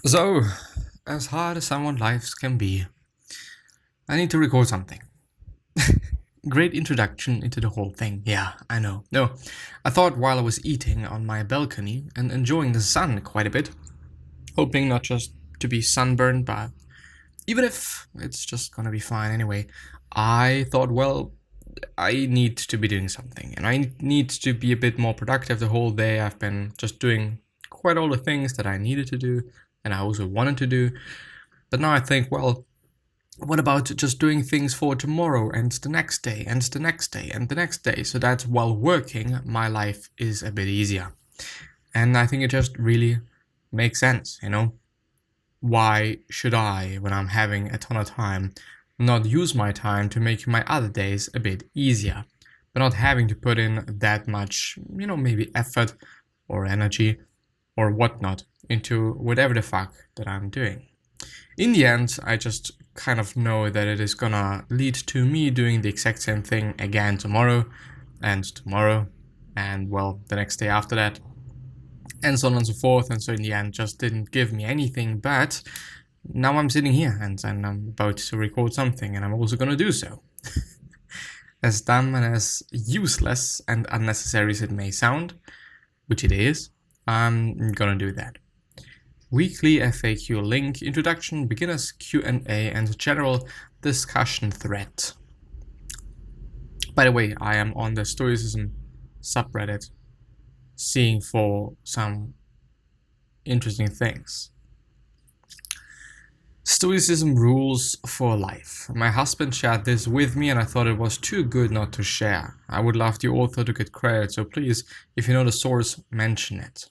So, as hard as someone's lives can be, I need to record something. Great introduction into the whole thing. Yeah, I know. No, I thought while I was eating on my balcony and enjoying the sun quite a bit, hoping not just to be sunburned, but even if it's just gonna be fine anyway, I thought, well, I need to be doing something and I need to be a bit more productive the whole day. I've been just doing quite all the things that I needed to do and I also wanted to do. But now I think, well, what about just doing things for tomorrow and the next day and the next day and the next day, so that while working, my life is a bit easier. And I think it just really makes sense, Why should I, when I'm having a ton of time, not use my time to make my other days a bit easier, but not having to put in that much, maybe effort or energy or whatnot into whatever the fuck that I'm doing. In the end, I just kind of know that it is gonna lead to me doing the exact same thing again tomorrow, and well, the next day after that, and so on and so forth. And so in the end, just didn't give me anything. But now I'm sitting here and I'm about to record something, and I'm also gonna do so. As dumb and as useless and unnecessary as it may sound, which it is, I'm gonna do that. Weekly FAQ link, introduction, beginners Q&A, and general discussion thread. By the way, I am on the Stoicism subreddit, seeing for some interesting things. Stoicism rules for life. My husband shared this with me and I thought it was too good not to share. I would love the author to get credit, so please, if you know the source, mention it.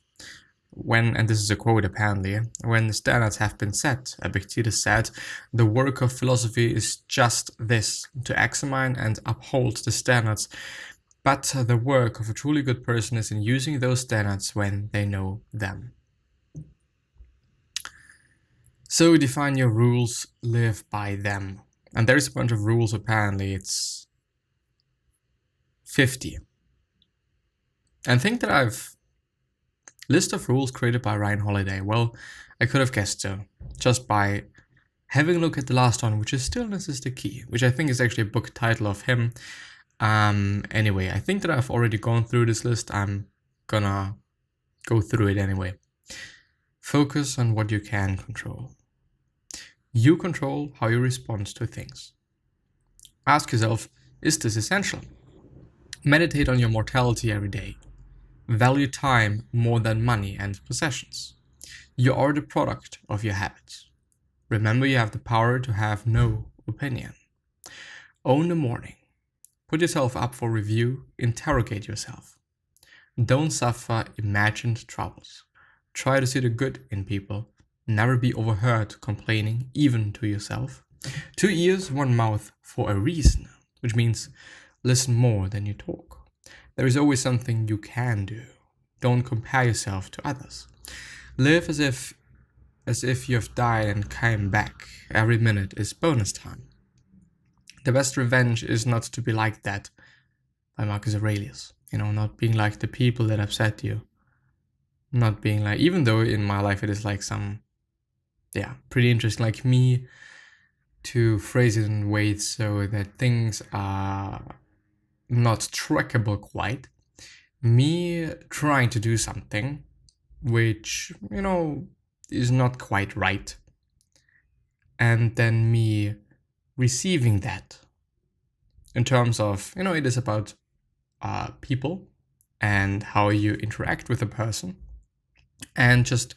And this is a quote apparently, when the standards have been set, Epictetus said, the work of philosophy is just this, to examine and uphold the standards. But the work of a truly good person is in using those standards when they know them. So define your rules, live by them. And there's a bunch of rules apparently, it's 50. And think that I've list of rules created by Ryan Holiday. Well, I could have guessed so, just by having a look at the last one, which is Stillness is the Key, which I think is actually a book title of him. Anyway, I think that I've already gone through this list. I'm gonna go through it anyway. Focus on what you can control. You control how you respond to things. Ask yourself, is this essential? Meditate on your mortality every day. Value time more than money and possessions. You are the product of your habits. Remember, you have the power to have no opinion. Own the morning. Put yourself up for review. Interrogate yourself. Don't suffer imagined troubles. Try to see the good in people. Never be overheard complaining, even to yourself. 2 ears, 1 mouth for a reason, which means listen more than you talk. There is always something you can do. Don't compare yourself to others. Live as if you have died and came back. Every minute is bonus time. The best revenge is not to be like that, by Marcus Aurelius. Not being like the people that upset you. Not being like, even though in my life it is like some, pretty interesting, like me to phrase it in ways so that things are not trackable quite. Me trying to do something which, is not quite right. And then me receiving that in terms of, it is about people and how you interact with a person. And just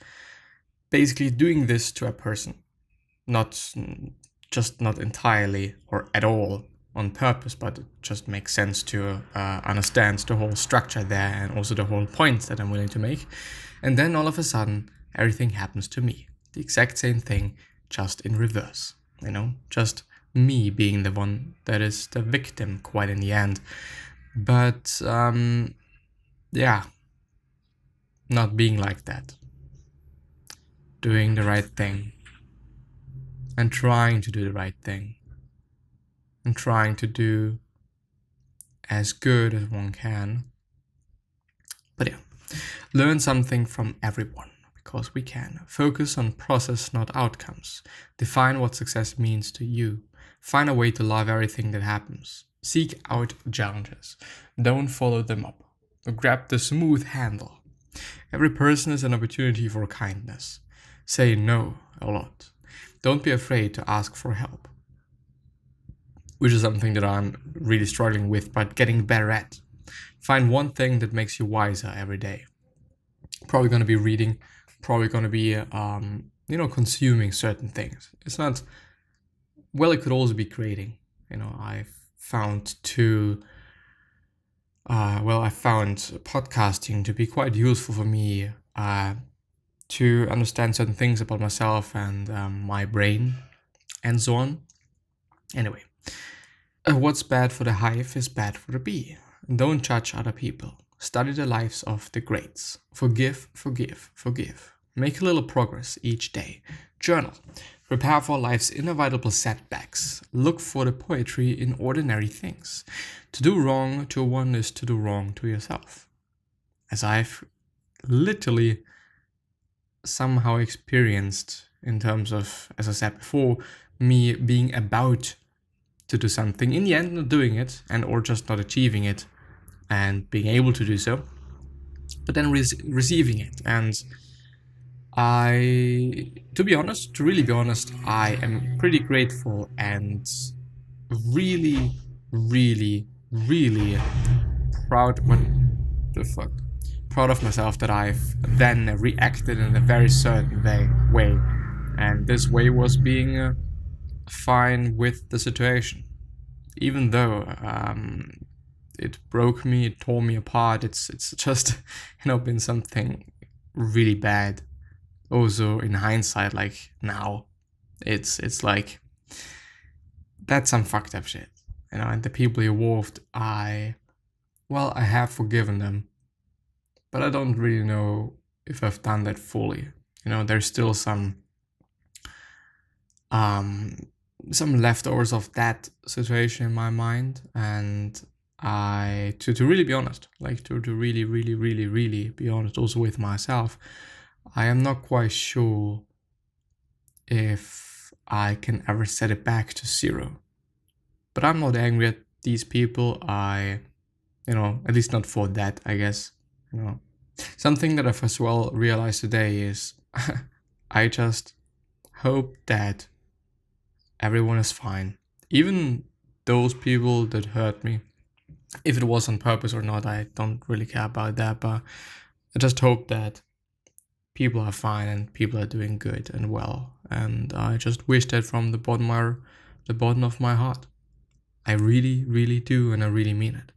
basically doing this to a person. Not entirely or at all on purpose, but it just makes sense to understand the whole structure there and also the whole points that I'm willing to make. And then all of a sudden, everything happens to me. The exact same thing, just in reverse. Just me being the one that is the victim quite in the end. But, not being like that. Doing the right thing. And trying to do the right thing. And trying to do as good as one can. But learn something from everyone, because we can. Focus on process, not outcomes. Define what success means to you. Find a way to love everything that happens. Seek out challenges. Don't follow them up. Grab the smooth handle. Every person is an opportunity for kindness. Say no a lot. Don't be afraid to ask for help, which is something that I'm really struggling with, but getting better at. Find one thing that makes you wiser every day. Probably going to be reading, probably going to be, consuming certain things. It's not, well, it could also be creating. I've found I found podcasting to be quite useful for me to understand certain things about myself and my brain and so on. Anyway, what's bad for the hive is bad for the bee. Don't judge other people. Study the lives of the greats. Forgive, forgive, forgive. Make a little progress each day. Journal. Prepare for life's inevitable setbacks. Look for the poetry in ordinary things. To do wrong to one is to do wrong to yourself. As I've literally somehow experienced in terms of, as I said before, me being about to do something, in the end not doing it, and or just not achieving it and being able to do so, but then receiving it. And to really be honest, I am pretty grateful and really, really, really proud of myself that I've then reacted in a very certain way. And this way was being fine with the situation. Even though it broke me, it tore me apart, it's just, been something really bad. Also, in hindsight, like now, it's like, that's some fucked up shit, and the people involved, I have forgiven them, but I don't really know if I've done that fully. There's still some leftovers of that situation in my mind, and to really be honest, like to really, really, really, really be honest also with myself, I am not quite sure if I can ever set it back to zero. But I'm not angry at these people. At least not for that, I guess. Something that I've as well realized today is I just hope that everyone is fine. Even those people that hurt me. If it was on purpose or not, I don't really care about that. But I just hope that people are fine and people are doing good and well. And I just wish that from the bottom of my heart. I really, really do, and I really mean it.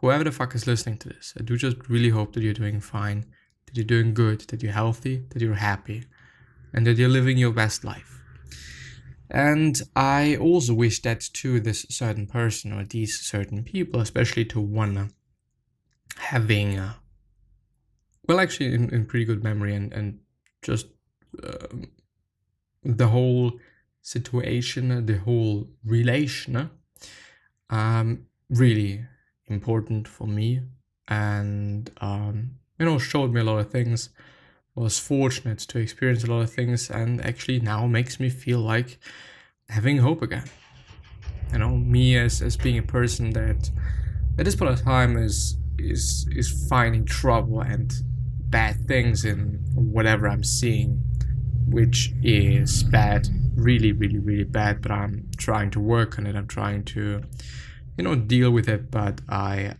Whoever the fuck is listening to this, I do just really hope that you're doing fine, that you're doing good, that you're healthy, that you're happy, and that you're living your best life. And I also wish that to this certain person or these certain people, especially to one having, actually in pretty good memory and just the whole situation, the whole relation, really important for me, and showed me a lot of things, was fortunate to experience a lot of things, and actually now makes me feel like having hope again. Me as being a person that at this point of time is finding trouble and bad things in whatever I'm seeing, which is bad, really, really, really bad, but I'm trying to work on it. I'm trying to, deal with it, but I'm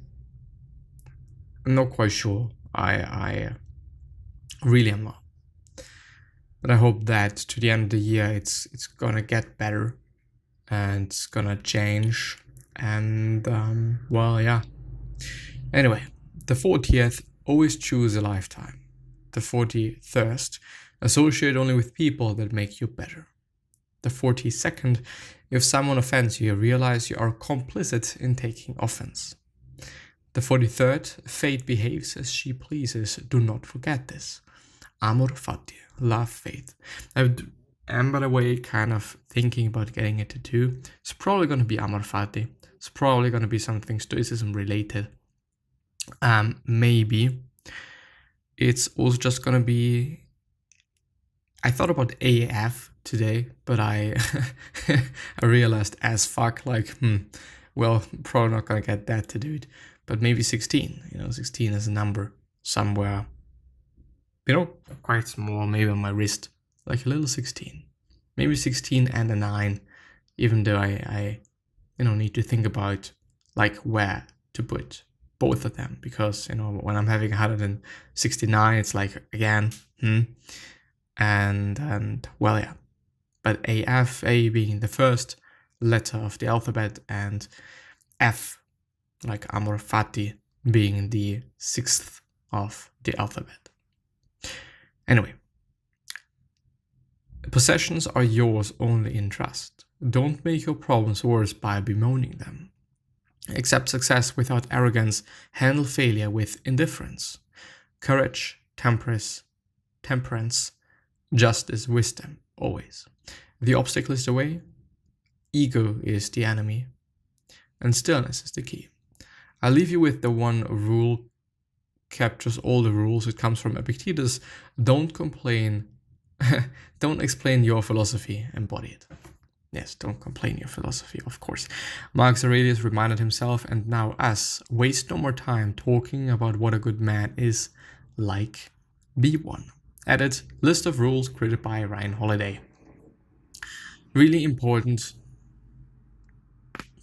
not quite sure. I really am not. But I hope that to the end of the year, it's gonna get better and it's gonna change. And, yeah. Anyway, the 40th, always choose a lifetime. The 41st, associate only with people that make you better. The 42nd, if someone offends you, realize you are complicit in taking offense. The 43rd, fate behaves as she pleases. Do not forget this. Amor fati, love fate. I am, by the way, kind of thinking about getting a tattoo. It's probably going to be amor fati. It's probably going to be something stoicism related. Maybe. it's also just gonna be. I thought about AF today, but I I realized as fuck, like, well, probably not gonna get that to do it. But maybe 16. 16 is a number somewhere, quite small, maybe on my wrist, like a little 16. Maybe 16 and a 9, even though I need to think about like where to put both of them, because when I'm having 169, it's like, again, and well, yeah. But A being the first letter of the alphabet, and F, like Amor Fati, being the 6th of the alphabet. Anyway, possessions are yours only in trust. Don't make your problems worse by bemoaning them. Accept success without arrogance. Handle failure with indifference. Courage, temperance, justice, wisdom, always. The obstacle is the way. Ego is the enemy. And stillness is the key. I'll leave you with the one rule captures all the rules. It comes from Epictetus. Don't complain. Don't explain your philosophy, embody it. Yes, don't complain your philosophy, of course. Marcus Aurelius reminded himself, and now us, waste no more time talking about what a good man is like. Be one. Added, list of rules created by Ryan Holiday. Really important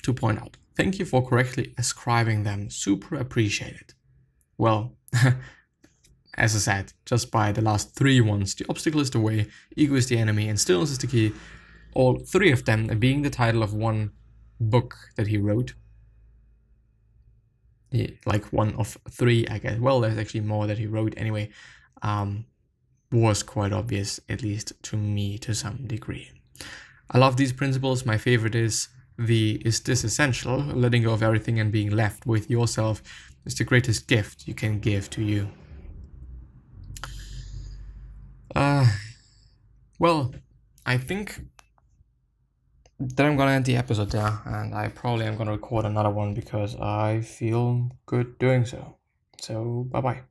to point out. Thank you for correctly ascribing them. Super appreciated. Well, as I said, just by the last 3 ones, the obstacle is the way, ego is the enemy, and stillness is the key. All 3 of them being the title of one book that he wrote. Like one of 3, I guess. Well, there's actually more that he wrote anyway. Was quite obvious, at least to me, to some degree. I love these principles. My favorite is this essential? Letting go of everything and being left with yourself is the greatest gift you can give to you. Well, I think that I'm gonna end the episode there, and I probably am gonna record another one because I feel good doing so. So, bye-bye.